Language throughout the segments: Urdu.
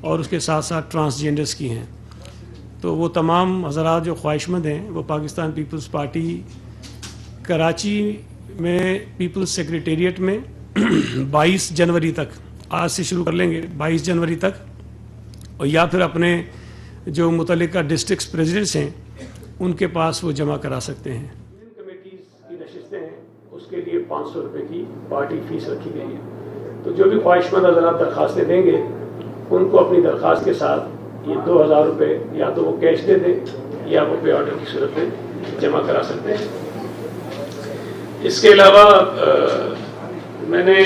اور اس کے ساتھ ساتھ ٹرانسجینڈرس کی ہیں. تو وہ تمام حضرات جو خواہش مند ہیں وہ پاکستان پیپلز پارٹی کراچی میں پیپلز سیکریٹریٹ میں 22 جنوری تک، آج سے شروع کر لیں گے 22 جنوری تک، اور یا پھر اپنے جو متعلقہ ڈسٹرکٹس پریزیڈنٹس ہیں ان کے پاس وہ جمع کرا سکتے ہیں. کمیٹیز کی نشستیں ہیں اس کے لیے 500 روپے کی پارٹی فیس رکھی گئی ہے. تو جو بھی خواہش مند حضرات درخواستیں دیں گے ان کو اپنی درخواست کے ساتھ یہ 2000 روپے یا تو وہ کیش دے دیں یا وہ پے آرڈر کی صورت میں جمع کرا سکتے ہیں. اس کے علاوہ میں نے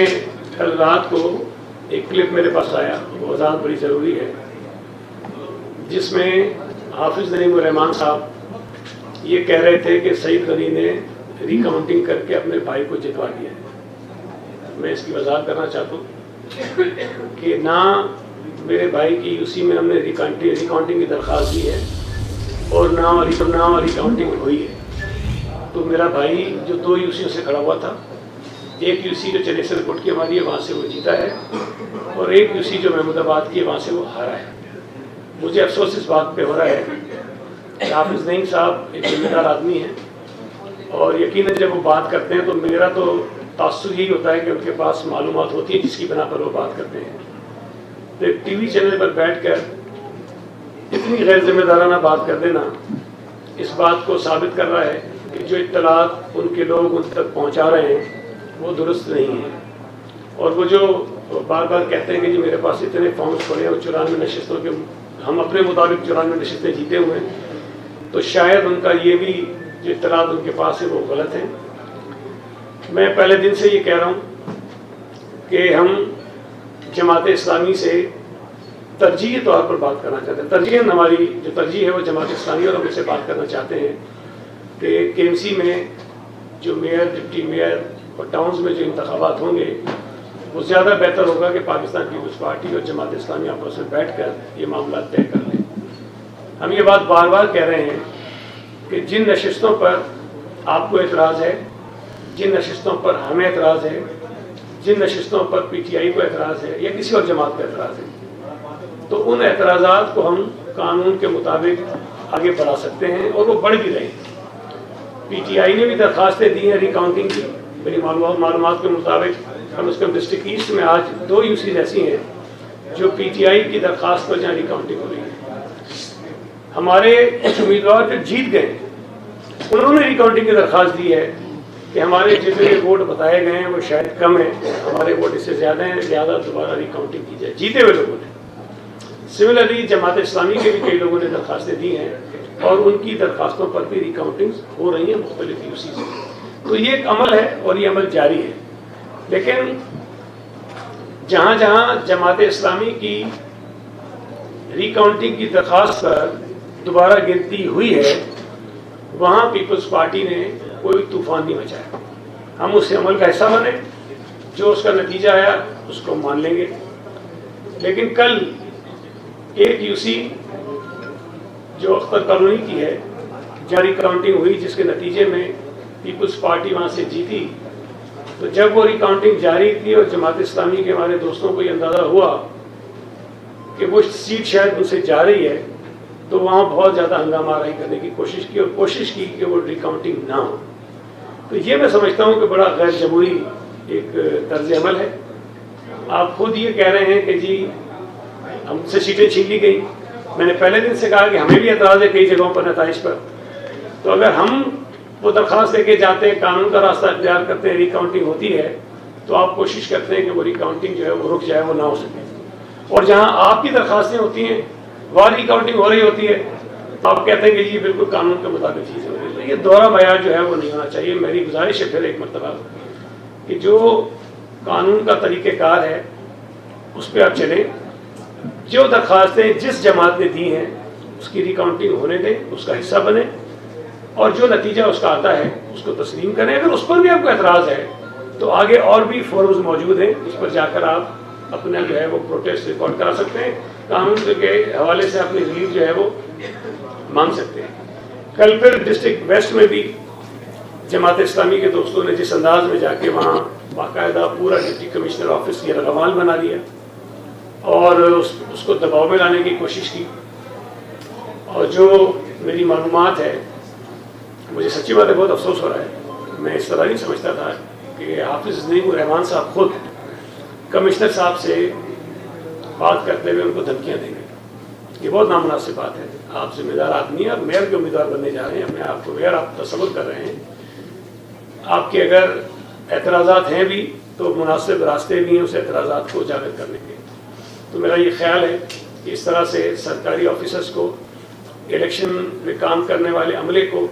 کل رات کو ایک کلپ میرے پاس آیا، وہ وضاحت بڑی ضروری ہے، جس میں حافظ نعیم الرحمان صاحب یہ کہہ رہے تھے کہ سعید غنی نے ریکاؤنٹنگ کر کے اپنے بھائی کو جتوا دیا ہے. میں اس کی وضاحت کرنا چاہتا ہوں کہ نہ میرے بھائی کی اسی میں ہم نے ریکاؤنٹنگ کی درخواست دی ہے اور نہ ریکاؤنٹنگ ہوئی ہے. تو میرا بھائی جو 2 یوسیوں سے کھڑا ہوا تھا، ایک یوسی جو چنیسر کوٹ کی ہماری ہے وہاں سے وہ جیتا ہے، اور ایک یوسی جو محمود آباد کی ہے وہاں سے وہ ہارا ہے. مجھے افسوس اس بات پہ ہو رہا ہے کہ حافظ نعیم صاحب ایک ذمہ دار آدمی ہیں، اور یقیناً جب وہ بات کرتے ہیں تو میرا تو تاثر یہی ہوتا ہے کہ ان کے پاس معلومات ہوتی ہے جس کی بنا پر وہ بات کرتے ہیں. تو ایک ٹی وی چینل پر بیٹھ کر اتنی غیر ذمہ دارانہ بات کر دینا اس بات کو ثابت کر رہا ہے کہ جو اطلاعات ان کے لوگ ان تک پہنچا رہے ہیں وہ درست نہیں ہیں. اور وہ جو بار بار کہتے ہیں کہ جی میرے پاس اتنے فارمز پڑے ہیں اور 94 نشستوں کے ہم اپنے مطابق 94 نشستیں جیتے ہوئے ہیں، تو شاید ان کا یہ بھی جو اطلاعات ان کے پاس ہے وہ غلط ہیں. میں پہلے دن سے یہ کہہ رہا ہوں کہ ہم جماعت اسلامی سے ترجیحی طور پر بات کرنا چاہتے ہیں. ترجیح ہماری جو ترجیح ہے وہ جماعت اسلامی، اور ہم اس سے بات کرنا چاہتے ہیں کہ کے ایم سی میں جو میئر، ڈپٹی میئر اور ٹاؤنز میں جو انتخابات ہوں گے وہ زیادہ بہتر ہوگا کہ پاکستان پیپلز پارٹی اور جماعت اسلامی آپس میں بیٹھ کر یہ معاملات طے کر لیں. ہم یہ بات بار بار کہہ رہے ہیں کہ جن نشستوں پر آپ کو اعتراض ہے، جن نشستوں پر ہمیں اعتراض ہے، جن نشستوں پر پی ٹی آئی کو اعتراض ہے یا کسی اور جماعت کو اعتراض ہے، تو ان اعتراضات کو ہم قانون کے مطابق آگے بڑھا سکتے ہیں، اور وہ بڑھ بھی رہے ہیں. پی ٹی آئی نے بھی درخواستیں دی ہیں ریکاؤنٹنگ کی. میری معلومات کے مطابق کم از کم ڈسٹرکٹ ایسٹ میں آج 2 یوسیز ایسی ہیں جو پی ٹی آئی کی درخواست پر جہاں ریکاؤنٹنگ ہو رہی ہے. ہمارے کچھ امیدوار جو جیت گئے انہوں نے ریکاؤنٹنگ کی درخواست دی ہے کہ ہمارے جتنے ووٹ بتائے گئے ہیں وہ شاید کم ہیں، ہمارے ووٹ اس سے زیادہ ہیں، لہٰذا دوبارہ ریکاؤنٹنگ کی جائے، جیتے ہوئے لوگوں نے. سملرلی جماعت اسلامی کے بھی کئی لوگوں نے درخواستیں دی ہیں اور ان کی درخواستوں پر بھی ریکاؤنٹنگ ہو رہی ہیں مختلف یوسیز. تو یہ ایک عمل ہے اور یہ عمل جاری ہے. لیکن جہاں جہاں جماعت اسلامی کی ریکاؤنٹنگ کی درخواست پر دوبارہ گنتی ہوئی ہے وہاں پیپلز پارٹی نے کوئی طوفان نہیں مچایا. ہم اس عمل کا حصہ بنے، جو اس کا نتیجہ آیا اس کو مان لیں گے. لیکن کل ایک یوسی جو اختر کالونی کی ہے جہاں ریکاؤنٹنگ ہوئی جس کے نتیجے میں پیپلز پارٹی وہاں سے جیتی، تو جب وہ ریکاؤنٹنگ جاری تھی اور جماعت اسلامی کے ہمارے دوستوں کو یہ اندازہ ہوا کہ وہ سیٹ شاید ان سے جا رہی ہے، تو وہاں بہت زیادہ ہنگامہ آرائی کرنے کی کوشش کی اور کوشش کی کہ وہ ریکاؤنٹنگ نہ ہو. تو یہ میں سمجھتا ہوں کہ بڑا غیر جمہوری ایک طرز عمل ہے. آپ خود یہ کہہ رہے ہیں کہ جی ہم سے سیٹیں چھین لی گئی. میں نے پہلے دن سے کہا کہ ہمیں بھی اعتراض ہے کئی جگہوں پر نتائج پر. تو اگر ہم وہ درخواست لے کے جاتے ہیں، قانون کا راستہ اختیار کرتے ہیں، ریکاؤنٹنگ ہوتی ہے، تو آپ کوشش کرتے ہیں کہ وہ ریکاؤنٹنگ جو ہے وہ رک جائے، وہ نہ ہو سکے. اور جہاں آپ کی درخواستیں ہوتی ہیں وہاں ریکاؤنٹنگ ہو رہی ہوتی ہے تو آپ کہتے ہیں کہ جی بالکل قانون کے مطابق چیزیں ہو رہی ہیں. تو یہ دورہ بیان جو ہے وہ نہیں ہونا چاہیے. میری گزارش ہے پھر ایک مرتبہ کہ جو قانون کا طریقہ کار ہے اس پہ آپ چلیں. جو درخواستیں جس جماعت نے دی ہیں اس کی ریکاؤنٹنگ ہونے دیں، اس کا حصہ بنیں، اور جو نتیجہ اس کا آتا ہے اس کو تسلیم کریں. اگر اس پر بھی آپ کو اعتراض ہے تو آگے اور بھی فورمز موجود ہیں، اس پر جا کر آپ اپنا جو ہے وہ پروٹیسٹ ریکارڈ کرا سکتے ہیں، قانون کے حوالے سے اپنی ریلیف جو ہے وہ مانگ سکتے ہیں. کل پھر ڈسٹرکٹ ویسٹ میں بھی جماعت اسلامی کے دوستوں نے جس انداز میں جا کے وہاں باقاعدہ پورا ڈپٹی کمشنر آفس یہ رغوال بنا دیا اور اس کو دباؤ میں لانے کی کوشش کی. اور جو میری معلومات ہے, مجھے سچی بات ہے بہت افسوس ہو رہا ہے, میں اس طرح نہیں سمجھتا تھا کہ حافظ نعیم الرحمان صاحب خود کمشنر صاحب سے بات کرتے ہوئے ان کو دھمکیاں دیں گے. یہ بہت نامناسب بات ہے. آپ ذمہ دار آدمی ہیں, آپ میئر کے امیدوار بننے جا رہے ہیں, اپنے آپ کو میئر آپ تصور کر رہے ہیں. آپ کے اگر اعتراضات ہیں بھی تو مناسب راستے بھی ہیں اس اعتراضات کو اجاگر کرنے کے. تو میرا یہ خیال ہے کہ اس طرح سے سرکاری آفیسرز کو, الیکشن میں کام کرنے والے عملے کو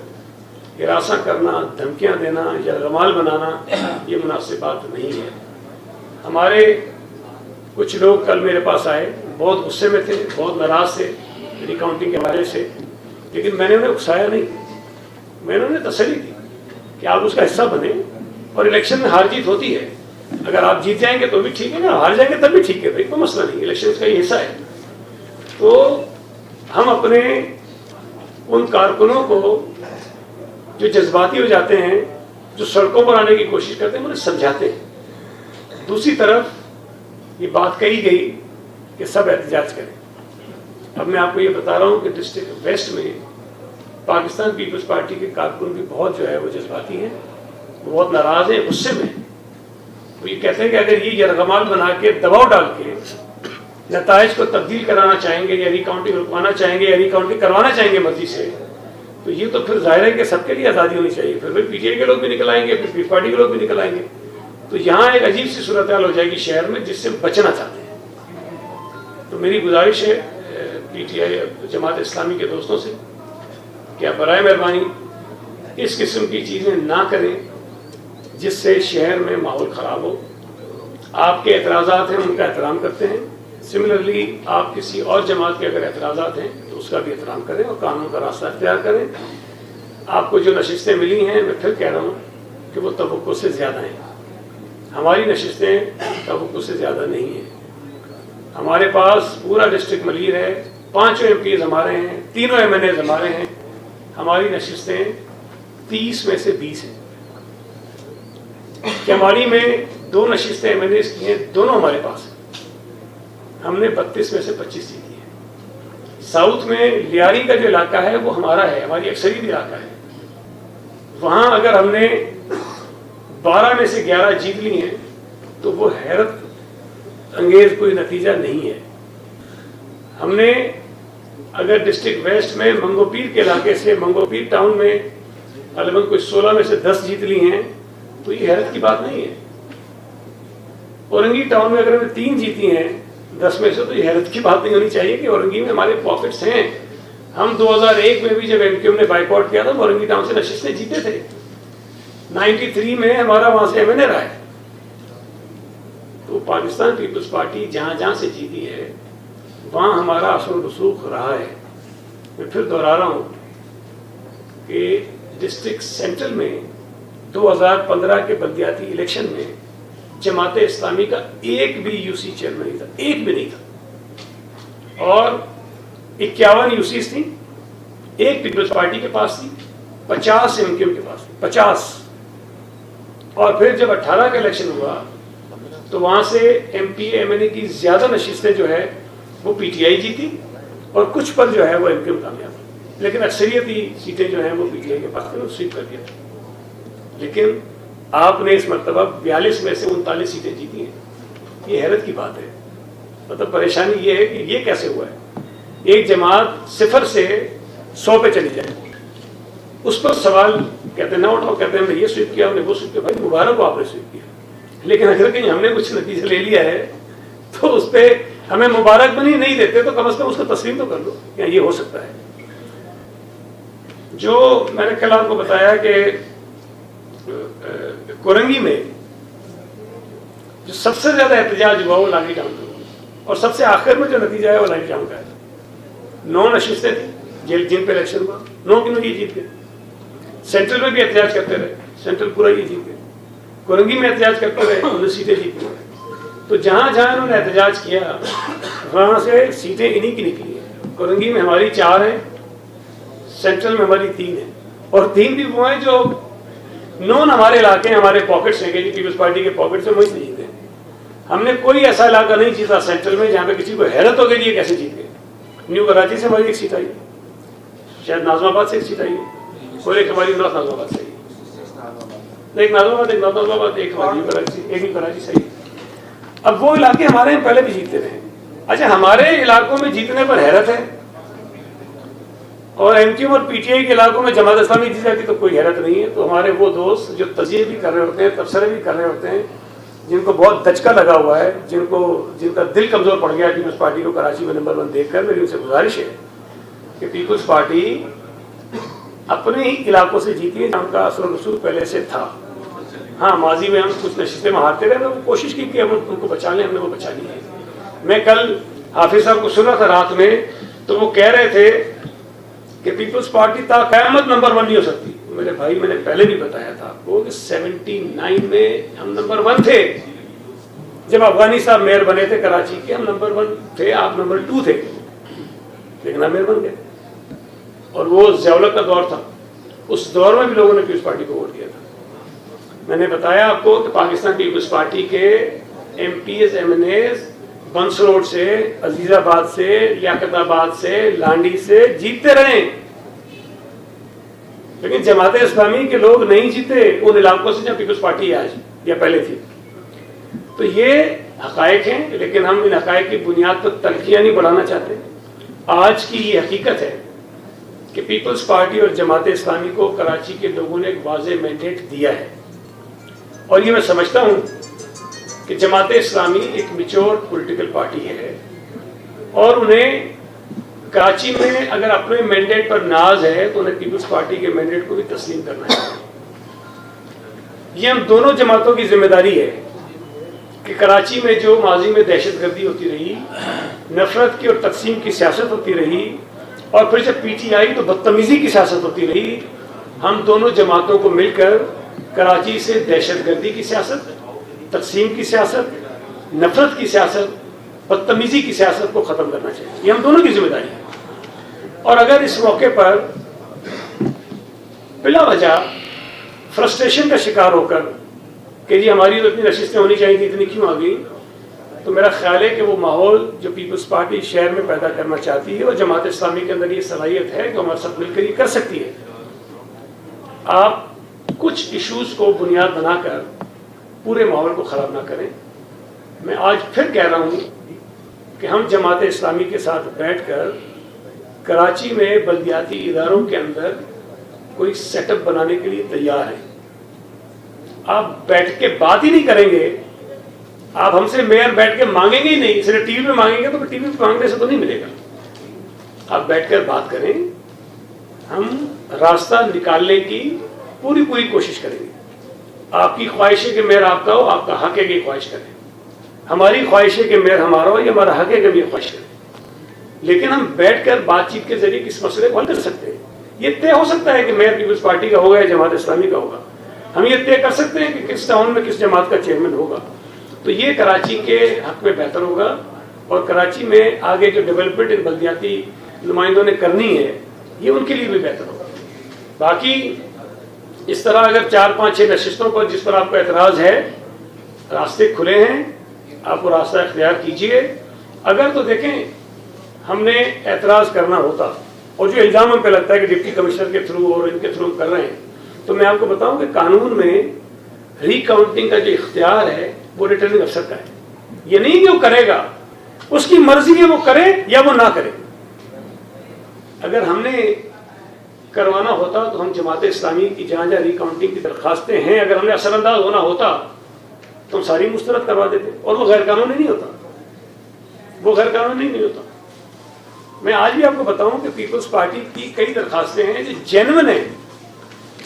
ہراساں کرنا, دھمکیاں دینا یا رمال بنانا یہ مناسب بات نہیں ہے. ہمارے کچھ لوگ کل میرے پاس آئے, بہت غصے میں تھے, بہت ناراض تھے ریکاؤنٹنگ کے حوالے سے, لیکن میں نے انہیں اکسایا نہیں. میں نے انہیں تسلی دی کہ آپ اس کا حصہ بنیں, اور الیکشن میں ہار جیت ہوتی ہے. اگر آپ جیت جائیں گے تو بھی ٹھیک ہے نا, ہار جائیں گے تب بھی ٹھیک ہے, بھائی کوئی مسئلہ نہیں, الیکشن کا یہ حصہ ہے. تو ہم اپنے ان کارکنوں کو جو جذباتی ہو جاتے ہیں, جو سڑکوں پر آنے کی کوشش کرتے ہیں, انہیں سمجھاتے ہیں. دوسری طرف یہ بات کہی گئی کہ سب احتجاج کریں. اب میں آپ کو یہ بتا رہا ہوں کہ ڈسٹرکٹ ویسٹ میں پاکستان پیپلز پارٹی کے کارکن بھی بہت جو ہے وہ جذباتی ہیں, بہت ناراض ہیں, غصے میں. وہ یہ کہتے ہیں کہ اگر یہ یرغمال بنا کے دباؤ ڈال کے نتائج کو تبدیل کرانا چاہیں گے, یا ریکاؤنٹنگ رکوانا چاہیں گے, یا ریکاؤنٹنگ کروانا چاہیں گے مرضی سے, تو یہ تو پھر ظاہر ہے کہ سب کے لیے آزادی ہونی چاہیے. پھر پی ٹی آئی کے لوگ بھی نکل آئیں گے, پھر پیپلز پارٹی کے لوگ بھی نکل آئیں گے. تو یہاں ایک عجیب سی صورتحال ہو جائے گی شہر میں, جس سے بچنا چاہتے ہیں. تو میری گزارش ہے P T I Jamaat Islami کے دوستوں سے کہ آپ برائے مہربانی اس قسم کی چیزیں نہ کریں جس سے شہر میں ماحول خراب ہو. آپ کے اعتراضات ہیں, ان کا احترام کرتے ہیں. سملرلی آپ کسی اور جماعت کے اگر اعتراضات ہیں تو اس کا بھی احترام کریں اور قانون کا راستہ اختیار کریں. آپ کو جو نشستیں ملی ہیں, میں پھر کہہ رہا ہوں کہ وہ توقع سے زیادہ ہیں. ہماری نشستیں توقع سے زیادہ نہیں ہیں. ہمارے پاس پورا ڈسٹرکٹ ملیر ہے, 5 MPs ہمارے ہیں, 3 MNAs ہمارے ہیں. ہماری نشستیں 30 میں سے 20 ہیں. کیماری میں 2 نشستیں MNAs کی ہیں, دونوں ہمارے پاس ہیں. ہم نے 32 میں سے 25 جیتی ہیں. ساؤتھ میں لیاری کا جو علاقہ ہے وہ ہمارا ہے, ہماری اکثریت علاقہ ہے. وہاں اگر ہم نے 12 میں سے 11 جیت لی ہیں تو وہ حیرت انگیز کوئی نتیجہ نہیں ہے. ہم نے اگر ڈسٹرکٹ ویسٹ میں منگو پیر کے علاقے سے, منگو پیر ٹاؤن میں غالباً کوئی 16 میں سے 10 جیت لی ہیں تو یہ حیرت کی بات نہیں ہے. اورنگی ٹاؤن میں اگر ہم نے 3 جیتی ہیں 10 میں سے, تو یہ حیرت کی بات نہیں ہونی چاہیے کہ اورنگی میں ہمارے پاکٹس ہیں. ہم 2001 میں بھی جب MQM نے بائیک آؤٹ کیا تھا اورنگی ٹاؤن سے نشستیں جیتے تھے. 93 میں ہمارا وہاں سے MNA رہا ہے. تو پاکستان پیپلز پارٹی جہاں جہاں سے جیتی ہے وہاں ہمارا اثر و رسوخ رہا ہے. میں پھر دوہرا رہا ہوں کہ ڈسٹرکٹ سینٹرل میں 2015 کے بلدیاتی الیکشن میں جماعت اسلامی کا ایک بھی UC چیئرمین نہیں تھا, ایک بھی نہیں تھا. اور 51 UCs تھیں, ایک پیپلز پارٹی کے پاس تھی, 50 MQM کے پاس تھی, 50. اور پھر جب 18 کا الیکشن ہوا تو وہاں سے MP MNA کی زیادہ نشستیں جو ہے وہ PTI جیتی, اور کچھ پر جو ہے وہ MQM کامیاب. لیکن اکثریتی سیٹیں جو ہیں وہ PTI کے پاس سویپ کر دیا. لیکن آپ نے اس مرتبہ 42 میں سے 39 سیٹیں جیتی ہیں. یہ حیرت کی بات ہے. مطلب پریشانی یہ ہے کہ یہ کیسے ہوا ہے. ایک جماعت 0 سے 100 پہ چلی جائے, اس پر سوال کہتے ہیں نہ اٹھاؤ, کہتے ہیں ہم نے یہ سویپ کیا, ہم نے وہ سویپ کیا. بھائی مبارک ہو آپ نے سویپ کیا, لیکن اگر کہیں ہم نے کچھ نتیجہ لے لیا ہے تو اس پہ ہمیں مبارک بنی نہیں دیتے تو کم از کم اس کو تسلیم تو کر دو یا یہ ہو سکتا ہے. جو میں نے کل آپ کو بتایا کہ کورنگی میں جو سب سے زیادہ احتجاج ہوا وہ لاٹھی ٹاؤن کا, اور سب سے آخر میں جو نتیجہ ہے وہ لاٹھی ٹاؤن کا ہے. 9 نشستیں تھیں جن پہ الیکشن ہوا, 9 کی 9 یہ جیت گئے. سینٹرل میں بھی احتجاج کرتے رہے, سینٹرل پورا یہ جیت گئے. کورنگی میں احتجاج کرتے رہے, 19 سیٹیں جیت گئے. تو جہاں جہاں انہوں نے احتجاج کیا وہاں سے سیٹیں انہی کی نکلی ہیں. کورنگی میں ہماری 4 ہیں, سینٹرل میں ہماری 3 ہیں, اور 3 بھی وہ ہیں جو نون ہمارے علاقے ہیں, ہمارے پاکٹس ہیں کہ جی پیپلز پارٹی کے پاکٹس ہیں, وہیں سے جیتے ہیں. ہم نے کوئی ایسا علاقہ نہیں جیتا سینٹرل میں جہاں پہ کسی کو حیرت ہو گئی یہ کیسے جیت گئے. نیو کراچی سے ہماری ایک سیٹ آئی, شاید ناظم آباد سے ایک سیٹ آئی ہے, اور ایک ہماری نارتھ ناظم آباد سے آئی ہے, ایک ناظم آباد, ایک نارتھ ناظم آباد, ایک ہماری نیو کراچی, ایک نیو کراچی سے آئی. اب وہ علاقے ہمارے یہاں پہلے بھی جیتتے رہے. اچھا, ہمارے علاقوں میں جیتنے پر حیرت ہے, اور ایم کیو اور پی ٹی آئی کے علاقوں میں جماعت اسلامی جیت جاتی تو کوئی حیرت نہیں ہے. تو ہمارے وہ دوست جو تجزیے بھی کر رہے ہوتے ہیں, تبصرے بھی کر رہے ہوتے ہیں, جن کو بہت دچکا لگا ہوا ہے, جن کا دل کمزور پڑ گیا ہے پیپلز پارٹی کو کراچی میں نمبر 1 دیکھ کر, میری ان سے گزارش ہے کہ پیپلز پارٹی اپنے ہی علاقوں سے جیتی ہے جہاں کا اثر و رسوخ پہلے سے تھا. ہاں, ماضی میں ہم کچھ نشستیں میں ہارتے رہے, وہ کوشش کی کہ ہم ان کو بچا لیں, ہم نے وہ بچا لی ہے. میں کل حافظ صاحب کو سنا تھا رات میں, تو وہ کہہ رہے تھے کہ پیپلز پارٹی تا قیامت نمبر 1 نہیں ہو سکتی. میرے بھائی, میں نے پہلے بھی بتایا تھا آپ کو کہ 79 میں ہم نمبر 1 تھے. جب افغانی صاحب میئر بنے تھے کراچی کے, ہم نمبر 1 تھے, آپ نمبر 2 تھے, لیکن ہم میئر بن گئے. اور وہ ضیاء-الحق کا دور تھا, اس دور میں بھی لوگوں نے پیپلز پارٹی کو ووٹ دیا تھا. میں نے بتایا آپ کو کہ پاکستان پیپلز پارٹی کے M Ps, M N As Burns Road سے, عزیز آباد سے, لیاقت آباد سے, لانڈی سے جیتتے رہے, لیکن جماعت اسلامی کے لوگ نہیں جیتے ان علاقوں سے جہاں پیپلز پارٹی آج یا پہلے تھی. تو یہ حقائق ہیں, لیکن ہم ان حقائق کی بنیاد پر تلخیاں نہیں بڑھانا چاہتے. آج کی یہ حقیقت ہے کہ پیپلز پارٹی اور جماعت اسلامی کو کراچی کے لوگوں نے ایک واضح مینڈیٹ دیا ہے, اور یہ میں سمجھتا ہوں کہ جماعت اسلامی ایک میچور پولیٹیکل پارٹی ہے, اور انہیں کراچی میں اگر اپنے مینڈیٹ پر ناز ہے تو انہیں پیپلز پارٹی کے مینڈیٹ کو بھی تسلیم کرنا چاہیے. یہ ہم دونوں جماعتوں کی ذمہ داری ہے کہ کراچی میں جو ماضی میں دہشت گردی ہوتی رہی, نفرت کی اور تقسیم کی سیاست ہوتی رہی, اور پھر جب پی ٹی آئی تو بدتمیزی کی سیاست ہوتی رہی, ہم دونوں جماعتوں کو مل کر کراچی سے دہشت گردی کی سیاست, تقسیم کی سیاست, نفرت کی سیاست, بدتمیزی کی سیاست کو ختم کرنا چاہیے. یہ ہم دونوں کی ذمہ داری ہے. اور اگر اس موقع پر بلا وجہ فرسٹریشن کا شکار ہو کر کہ جی ہماری تو اتنی نشستیں ہونی چاہیے تھی, اتنی کیوں آ گئی, تو میرا خیال ہے کہ وہ ماحول جو پیپلز پارٹی شہر میں پیدا کرنا چاہتی ہے, اور جماعت اسلامی کے اندر یہ صلاحیت ہے کہ ہمارے ساتھ مل کر یہ کر سکتی ہے. آپ کچھ ایشوز کو بنیاد بنا کر پورے ماحول کو خراب نہ کریں. میں آج پھر کہہ رہا ہوں کہ ہم جماعت اسلامی کے ساتھ بیٹھ کر کراچی میں بلدیاتی اداروں کے اندر کوئی سیٹ اپ بنانے کے لیے تیار ہیں. آپ بیٹھ کے بات ہی نہیں کریں گے, آپ ہم سے میئر بیٹھ کے مانگیں گے ہی نہیں, صرف ٹی وی پہ مانگیں گے تو ٹی وی پہ مانگنے سے تو نہیں ملے گا. آپ بیٹھ کر بات کریں, ہم راستہ نکالنے کی پوری کوشش کریں گے. آپ کی خواہش ہے کہ میئر آپ کا ہو, آپ کا حق ہے کہ خواہش کریں. ہماری خواہش ہے کہ میئر ہمارا ہو, یہ ہمارا حق ہے کہ ہم یہ خواہش کریں. لیکن ہم بیٹھ کر بات چیت کے ذریعے کس مسئلے کو حل کر سکتے ہیں. یہ طے ہو سکتا ہے کہ میئر پیپلز پارٹی کا ہوگا یا جماعت اسلامی کا ہوگا. ہم یہ طے کر سکتے ہیں کہ کس ٹاؤن میں کس جماعت کا چیئرمین ہوگا. تو یہ کراچی کے حق میں بہتر ہوگا, اور کراچی میں آگے جو ڈیولپمنٹ ان بلدیاتی نمائندوں نے کرنی ہے یہ ان کے لیے بھی بہتر ہوگا. باقی اس طرح اگر 4 5 6 نشستوں پر جس پر آپ کا اعتراض ہے, راستے کھلے ہیں, آپ وہ راستہ اختیار کیجئے. اگر تو دیکھیں ہم نے اعتراض کرنا ہوتا, اور جو الزام ہم پہ لگتا ہے کہ ڈپٹی کمشنر کے تھرو اور ان کے تھرو کر رہے ہیں, تو میں آپ کو بتاؤں کہ قانون میں ری کاؤنٹنگ کا جو اختیار ہے وہ ریٹرننگ افسر کا ہے. یہ نہیں کہ وہ کرے گا, اس کی مرضی ہے وہ کرے یا وہ نہ کرے. اگر ہم نے کروانا ہوتا تو ہم جماعت اسلامی کی جہاں ری کاؤنٹنگ کی درخواستیں ہیں, اگر ہم نے اثر انداز ہونا ہوتا تو ہم ساری مسترد کروا دیتے, اور وہ غیر قانونی نہیں ہوتا, وہ غیر قانونی نہیں ہوتا. میں آج بھی آپ کو بتاؤں کہ پیپلز پارٹی کی کئی درخواستیں ہیں جو جینوئن ہیں,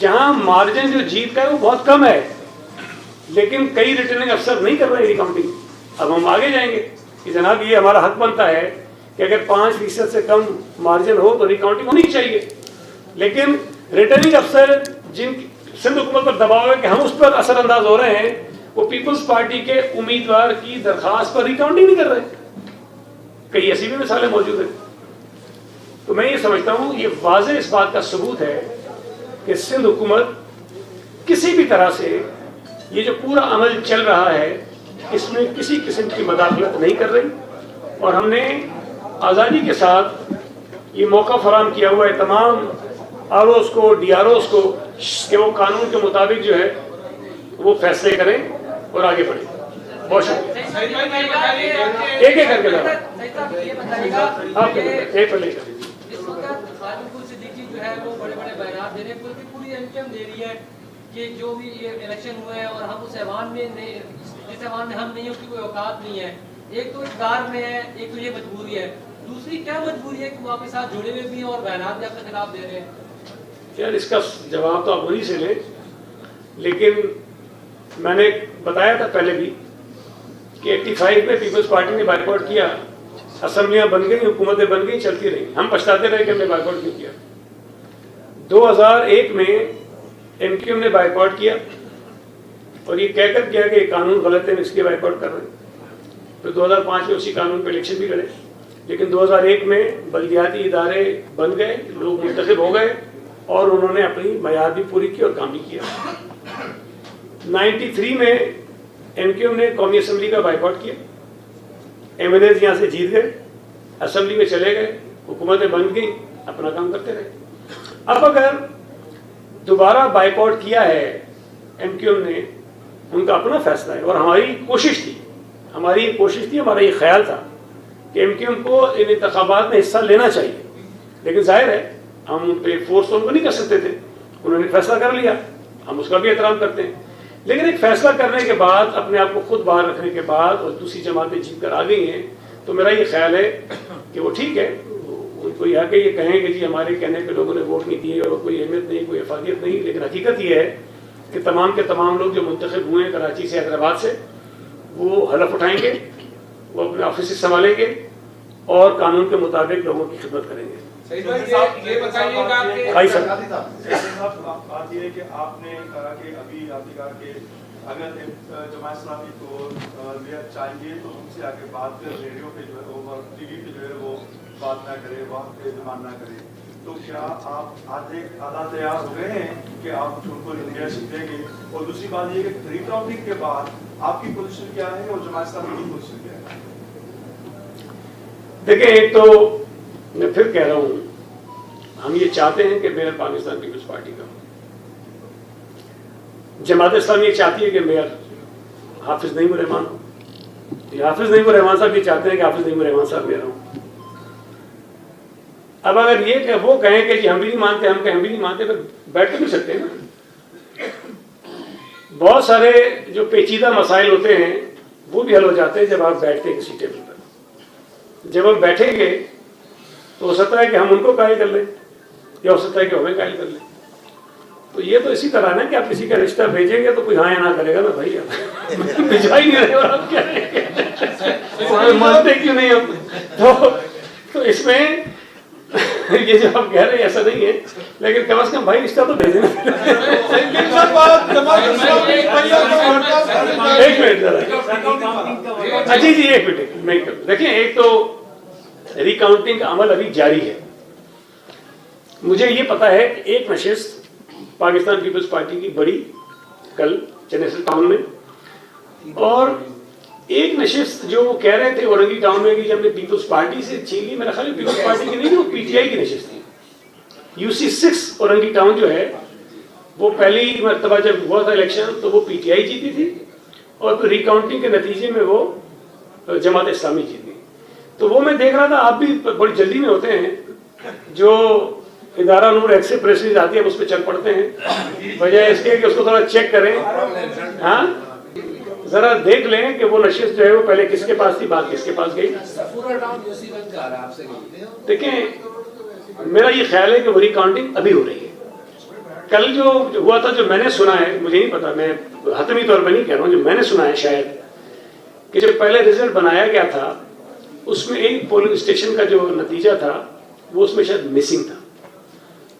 جہاں مارجن جو جیت کا ہے وہ بہت کم ہے, لیکن کئی ریٹرننگ افسر نہیں کر رہے ری کاؤنٹنگ. اب ہم آگے جائیں گے کہ جناب یہ ہمارا حق بنتا ہے کہ اگر 5% سے کم مارجن ہو تو ری کاؤنٹنگ ہونی چاہیے. لیکن ریٹرننگ افسر جن سندھ حکومت پر دباؤ ہے کہ ہم اس پر اثر انداز ہو رہے ہیں, وہ پیپلز پارٹی کے امیدوار کی درخواست پر ری کاؤنٹنگ نہیں کر رہے. کئی ایسی بھی مثالیں موجود ہیں. تو میں یہ سمجھتا ہوں یہ واضح اس بات کا ثبوت ہے کہ سندھ حکومت کسی بھی طرح سے یہ جو پورا عمل چل رہا ہے اس میں کسی قسم کی مداخلت نہیں کر رہی، اور ہم نے آزادی کے ساتھ یہ موقع فراہم کیا ہوا ہے تمام آر اوز کو، ڈی آر اوز کو، کہ وہ قانون کے مطابق جو ہے وہ فیصلے کریں اور آگے بڑھیں. بہت شکریہ. ایک ایک کر کے آپ ایک پر لے کر جو ہے وہ بڑے بڑے بیانات دے رہے ہیں، بلکہ پوری ایم دے رہی ہے کہ جو بھی یہ الیکشن ہوئے ہیں اور ہم اس ایوان میں جس ایوان میں ہم نہیں، اس کی کوئی اوقات نہیں ہے. ایک تو اقتدار میں ہے، ایک تو یہ مجبوری ہے، دوسری کیا مجبوری ہے کہ وہ آپ کے ساتھ جڑے ہوئے بھی ہیں اور بیانات بھی آپ کے خلاف دے رہے ہیں؟ یار اس کا جواب تو آپ وہی سے لیں، لیکن میں نے بتایا تھا پہلے بھی کہ 85 میں پیپلز پارٹی نے بائیکاٹ کیا، اسمبلیاں بن گئی، حکومتیں بن گئی، چلتی رہی. ہم پچھتاتے رہے کہ ہم نے بائیکاٹ کیوں کیا. 2001 میں ایم کیو ایم نے بائیکاٹ کیا اور یہ کہہ کر کیا کہ یہ قانون غلط ہے، اس کے بائیکاٹ کر رہے ہیں. پھر 2005 میں اسی قانون پہ الیکشن بھی لڑے، لیکن 2001 میں بلدیاتی ادارے بن گئے، لوگ منتخب ہو گئے اور انہوں نے اپنی میعاد بھی پوری کی اور کام بھی کیا. 93 میں ایم کیو ایم نے قومی اسمبلی کا بائیکاٹ کیا، ایم ایل ایز یہاں سے جیت گئے، اسمبلی میں چلے گئے، حکومتیں بن گئیں، اپنا کام کرتے رہے. اب اگر دوبارہ بائیکاٹ کیا ہے ایم کیو ایم نے، ان کا اپنا فیصلہ ہے، اور ہماری کوشش تھی، ہمارا یہ خیال تھا کہ ایم کیو ایم کو ان انتخابات میں حصہ لینا چاہیے. لیکن ظاہر ہے ہم ان پہ فورس ان کو نہیں کر سکتے تھے، انہوں نے فیصلہ کر لیا، ہم اس کا بھی احترام کرتے ہیں. لیکن ایک فیصلہ کرنے کے بعد، اپنے آپ کو خود باہر رکھنے کے بعد، اور دوسری جماعتیں جیت کر آ گئی ہیں، تو میرا یہ خیال ہے کہ وہ ٹھیک ہے. ان کو یہ کہ یہ کہیں کہ جی ہمارے کہنے پہ لوگوں نے ووٹ نہیں دیے اور کوئی اہمیت نہیں، کوئی افادیت نہیں، لیکن حقیقت یہ ہے کہ تمام کے تمام لوگ جو منتخب ہوئے ہیں کراچی سے، حیدرآباد سے، وہ حلف اٹھائیں گے، وہ اپنے آفیسز سنبھالیں گے اور قانون کے مطابق لوگوں کی خدمت کریں گے. یہ بتائیے گا کہ بھائی صاحب بات یہ ہے کہ آپ نے کہا کہ ابھی آپ نے کہا کہ اگر جماعت اسلامی کو لیڈر چاہیے تو ان سے آگے بات کر، ریڈیو پہ جو ہے وہ، ٹی وی پہ جو ہے وہ بات نہ کرے، وہاں پہ ڈیمانڈ نہ کرے. تو کیا آپ آج ایک آدھا تیار ہو گئے ہیں کہ آپ ان کو لیڈرشپ دیں گے؟ اور دوسری بات یہ کہ ری کاؤنٹنگ کے بعد آپ کی پوزیشن کیا ہے اور جماعت اسلامی کی پوزیشن کیا ہے؟ دیکھیں، ایک تو میں پھر کہہ رہا ہوں، ہم یہ چاہتے ہیں کہ میئر پاکستان پیپلز پارٹی کا، جماعت اسلامی یہ چاہتی ہے کہ میئر حافظ نعیم الرحمان ہو، یہ حافظ نعیم الرحمان صاحب یہ چاہتے ہیں کہ حافظ نعیم الرحمان صاحب میئر ہوں. اب اگر یہ کہ وہ کہیں کہ جی ہم بھی نہیں مانتے، ہم بھی نہیں مانتے، پھر بیٹھ تو نہیں سکتے نا. بہت سارے جو پیچیدہ مسائل ہوتے ہیں وہ بھی حل ہو جاتے ہیں جب آپ بیٹھتے ہیں کسی ٹیبل پر. جب ہم بیٹھیں گے تو ہو سکتا ہے کہ ہم ان کو قائل کر لیں، یا ہو سکتا ہے کہ ہمیں قائل کر لیں. تو یہ تو اسی طرح نا کہ آپ کسی کا رشتہ بھیجیں گے تو کوئی ہاں یا نہ کرے گا نا بھائی، بھیجا ہی نہیں رہے اور آپ کیا مانتے کیوں نہیں ہم. تو اس میں یہ جو آپ کہہ رہے ہیں ایسا نہیں ہے، لیکن کم از کم بھائی رشتہ تو بھیجیں. ایک منٹ ذرا، جی جی ایک منٹ میں دیکھیں. ایک تو ریکاؤنٹنگ کا عمل ابھی جاری ہے. مجھے یہ پتا ہے کہ ایک نشست پاکستان پیپلز پارٹی کی بڑی کل چنیسل ٹاؤن میں، اور ایک نشست جو وہ کہہ رہے تھے اورنگی ٹاؤن میں کہ جب نے پیپلز پارٹی سے چھین لی، میرا خیال ہے پیپلز پارٹی کی نہیں، وہ پی ٹی آئی کی نشست تھی. UC 6 اورنگی ٹاؤن جو ہے وہ پہلی مرتبہ جب ہوا تھا الیکشن تو وہ پی ٹی آئی جیتی تھی، اور پھر ریکاؤنٹنگ کے نتیجے میں وہ جماعت اسلامی جیتی. تو وہ میں دیکھ رہا تھا، آپ بھی بڑی جلدی میں ہوتے ہیں، جو ادارہ نور ایکسے پریسز آتی ہے اس پہ چل پڑتے ہیں، بجائے اس کے کہ اس کو تھوڑا چیک کریں. ہاں ذرا دیکھ لیں کہ وہ نشست جو ہے وہ پہلے کس کے پاس تھی، بات کس کے پاس گئی. دیکھیں میرا یہ خیال ہے کہ وہ ریکاؤنٹنگ ابھی ہو رہی ہے. کل جو ہوا تھا، جو میں نے سنا ہے، مجھے نہیں پتا، میں حتمی طور پہ نہیں کہہ رہا ہوں، جو میں نے سنا ہے شاید کہ جب پہلے رزلٹ بنایا گیا تھا اس میں ایک پولنگ اسٹیشن کا جو نتیجہ تھا وہ اس میں شاید مسنگ تھا.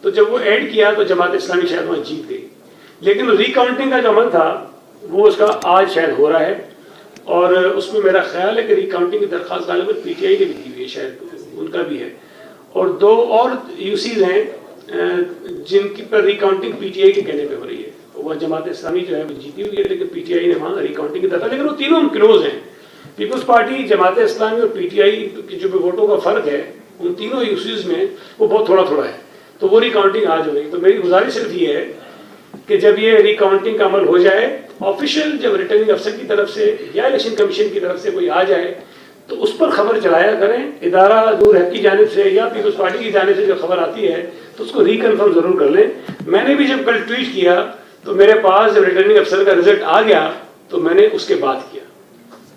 تو جب وہ ایڈ کیا تو جماعت اسلامی شاید وہاں جیت گئی. لیکن ریکاؤنٹنگ کا جو عمل تھا وہ اس کا آج شاید ہو رہا ہے، اور اس میں میرا خیال ہے کہ ریکاؤنٹنگ کی درخواست غالباً پی ٹی آئی نے بھی دی ہوئی ہے، شاید ان کا بھی ہے، اور 2 اور UCs ہیں جن کی پر ریکاؤنٹنگ پی ٹی آئی کے کہنے پہ ہو رہی ہے. وہ جماعت اسلامی جو ہے وہ جیتی ہوئی ہے، لیکن پی ٹی آئی نے وہاں ریکاؤنٹنگ کی طرف، لیکن وہ تینوں کلوز ہیں. پیپلز پارٹی، جماعت اسلامی اور پی ٹی آئی کی جو ووٹوں کا فرق ہے ان تینوں ایشوز میں وہ بہت تھوڑا تھوڑا ہے، تو وہ ریکاؤنٹنگ آج ہو رہی. تو میری گزارش صرف یہ ہے کہ جب یہ ریکاؤنٹنگ کا عمل ہو جائے، آفیشیل جب ریٹرننگ افسر کی طرف سے یا الیکشن کمیشن کی طرف سے کوئی آ جائے تو اس پر خبر چلایا کریں. ادارہ دور ہے کی جانب سے یا پیپلز پارٹی کی جانب سے جو خبر آتی ہے تو اس کو ریکنفرم ضرور کر لیں. میں نے بھی جب کل ٹویٹ کیا تو میرے پاس جب ریٹرننگ افسر کا رزلٹ آ گیا تو میں نے اس کے بعد کیا.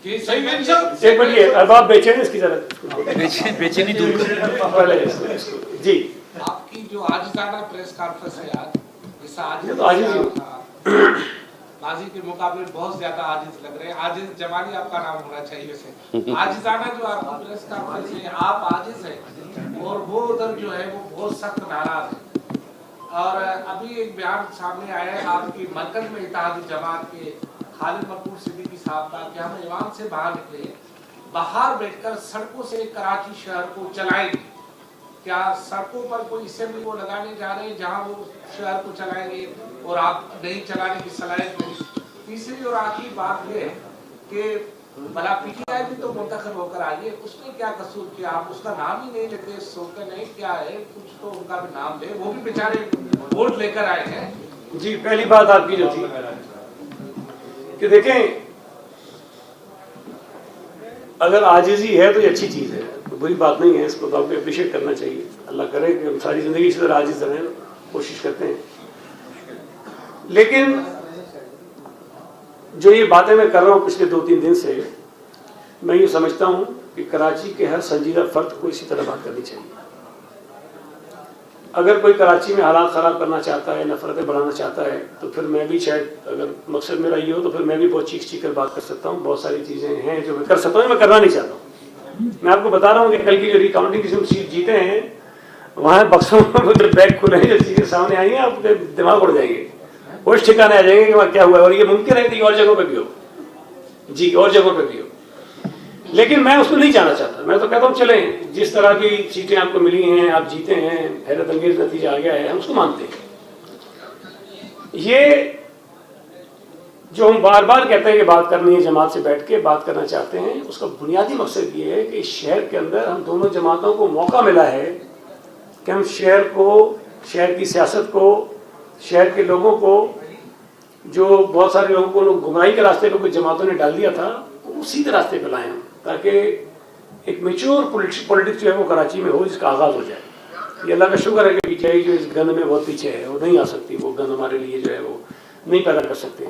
ایک منٹ، یہ ارباب بیچین اس کی طرف بیچینی دور جی. آپ کی جو عاجزانہ پریس کانفرنس ہے آج، اس یہ تو عاجز ماضی کے مقابلے بہت زیادہ عاجز لگ رہے ہیں. عاجز جمالی آپ کا نام ہونا چاہیے ویسے. عاجزانہ جو آپ کی پریس کانفرنس ہے، آپ عاجز ہیں اور وہ ادھر جو ہے وہ بہت سخت ناراض ہے. اور ابھی ایک بیان سامنے آیا ہے آپ کی مرکز میں اتحادی جماعت کے خالد مقبول صدیقی صاحب کا کہ ہم ایوان سے باہر نکلے، باہر بیٹھ کر سڑکوں سے کراچی شہر کو چلائیں گے. کیا سڑکوں پر کوئی اسمبلی کو لگانے جا رہے ہیں جہاں وہ شہر کو چلائیں گے اور آپ نہیں چلانے کی صلاحیت نہیں؟ تیسری اور آخری بات یہ ہے کہ بلا پی ٹی آئی بھی تو منتخب ہو کر آئیے، اس نے کیا قصور کیا؟ آپ اس کا نام ہی نہیں لیتے، سوچتے نہیں کیا ہے، کچھ تو ان کا بھی نام لے. وہ بھی بیچارے ووٹ لے کر آئے ہیں. جی، پہلی بات آپ کی جو تھی کہ دیکھیں اگر عاجزی ہے تو یہ اچھی چیز ہے، بری بات نہیں ہے، اس کو تو آپ کو اپریشیٹ کرنا چاہیے. اللہ کرے کہ ہم ساری زندگی اسی طرح عاجز رہیں، کوشش کرتے ہیں. لیکن جو یہ باتیں میں کر رہا ہوں پچھلے 2-3 دن سے، میں یہ سمجھتا ہوں کہ کراچی کے ہر سنجیدہ فرد کو اسی طرح بات کرنی چاہیے. اگر کوئی کراچی میں حالات خراب کرنا چاہتا ہے، نفرتیں بڑھانا چاہتا ہے، تو پھر میں بھی شاید اگر مقصد میرا یہ ہو تو پھر میں بھی بہت چیخ کر بات کر سکتا ہوں. بہت ساری چیزیں ہیں جو میں کر سکتا ہوں، میں کرنا نہیں چاہتا ہوں. میں آپ کو بتا رہا ہوں کہ کل کی جو ریکاؤنٹنگ کی سیٹ جیتے ہیں وہاں بکسوں میں بیگ کھلے ہیں، جو چیزیں سامنے آئی ہیں آپ کے دماغ اڑ جائیں گے، ہوش ٹھکانے آ جائیں گے کہ وہاں کیا ہوا ہے. اور یہ ممکن ہے کہ اور جگہوں پہ بھی ہو، جی اور جگہوں پہ بھی ہو. لیکن میں اس کو نہیں جانا چاہتا. میں تو کہتا ہوں چلیں جس طرح کی سیٹیں آپ کو ملی ہیں، آپ جیتے ہیں، حیرت انگیز نتیجہ آ گیا ہے، ہم اس کو مانتے ہیں. یہ جو ہم بار بار کہتے ہیں کہ بات کرنی ہے، جماعت سے بیٹھ کے بات کرنا چاہتے ہیں، اس کا بنیادی مقصد یہ ہے کہ اس شہر کے اندر ہم دونوں جماعتوں کو موقع ملا ہے کہ ہم شہر کو، شہر کی سیاست کو، شہر کے لوگوں کو، جو بہت سارے لوگوں کو گمراہی کے راستے پہ کچھ جماعتوں نے ڈال دیا تھا، وہ سیدھے راستے پہ لائیں ہم، تاکہ ایک میچور پولیٹکس جو ہے وہ کراچی میں ہو، جس کا آغاز ہو جائے. یہ اللہ کا شکر ہے کہ پی ٹی آئی جو اس گند میں بہت پیچھے ہے، وہ نہیں آ سکتی، وہ گند ہمارے لیے جو ہے وہ نہیں پیدا کر سکتے.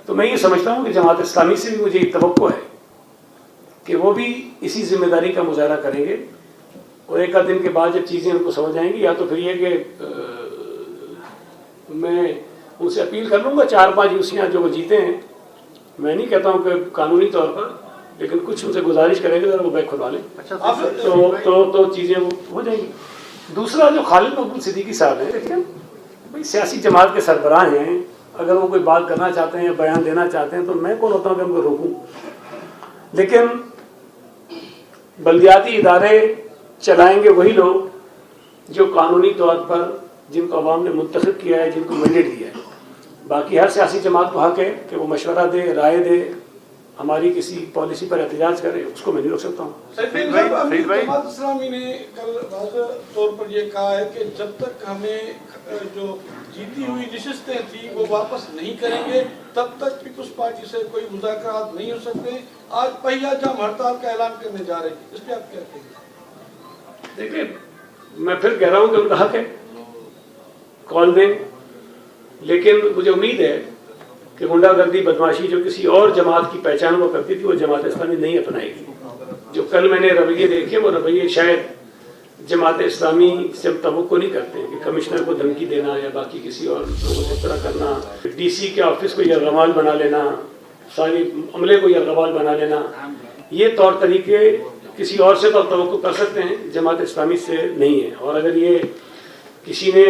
تو میں یہ سمجھتا ہوں کہ جماعت اسلامی سے بھی مجھے ایک توقع ہے کہ وہ بھی اسی ذمہ داری کا مظاہرہ کریں گے، اور ایک آدھ دن کے بعد جب چیزیں ان کو سمجھ آئیں گی، یا تو پھر یہ کہ میں ان سے اپیل کر لوں گا 4-5 یوسیاں جو وہ جیتے ہیں، میں نہیں کہتا ہوں کہ قانونی طور پر، لیکن کچھ ان سے گزارش کریں گے ذرا وہ بیگ کھلوا لیں تو چیزیں وہ ہو جائیں گی. دوسرا جو خالد مقبول صدیقی صاحب ہیں، دیکھیں بھائی سیاسی جماعت کے سربراہ ہیں، اگر وہ کوئی بات کرنا چاہتے ہیں یا بیان دینا چاہتے ہیں تو میں کون ہوتا ہوں کہ ان کو روکوں. لیکن بلدیاتی ادارے چلائیں گے وہی لوگ جو قانونی طور پر، جن کو عوام نے منتخب کیا ہے، جن کو مینڈیٹ دیا ہے. باقی ہر سیاسی جماعت کو حق ہے کہ وہ مشورہ دے، رائے دے، ہماری کسی پالیسی پر احتجاج کرے، اس کو میں نہیں روک سکتا ہوں. جماعت اسلامی نے کل واضح طور پر یہ کہا ہے کہ جب تک ہمیں جو جیتی ہوئی نشستیں تھیں وہ واپس نہیں کریں گے تب تک پیپلز پارٹی سے کوئی مذاکرات نہیں ہو سکتے. آج پہیا جام ہڑتال کا اعلان کرنے جا رہے ہیں، اس پہ آپ کیا کہتے ہیں؟ دیکھیں میں پھر کہہ رہا ہوں کہ ان کا حق ہے، کال دیں، لیکن مجھے امید ہے کہ غنڈہ گردی، بدماشی جو کسی اور جماعت کی پہچان وہ کرتی تھی وہ جماعت اسلامی نہیں اپنائے گی. جو کل میں نے رویے دیکھے وہ رویے شاید جماعت اسلامی سے ہم توقع نہیں کرتے کہ کمشنر کو دھمکی دینا یا باقی کسی اور لوگوں سے اس طرح کرنا، ڈی سی کے آفس کو یرغمال بنا لینا، ساری عملے کو یرغمال بنا لینا، یہ طور طریقے کسی اور سے تو توقع کر سکتے ہیں، جماعت اسلامی سے نہیں ہے. اور اگر یہ کسی نے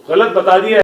غلط بتا دیا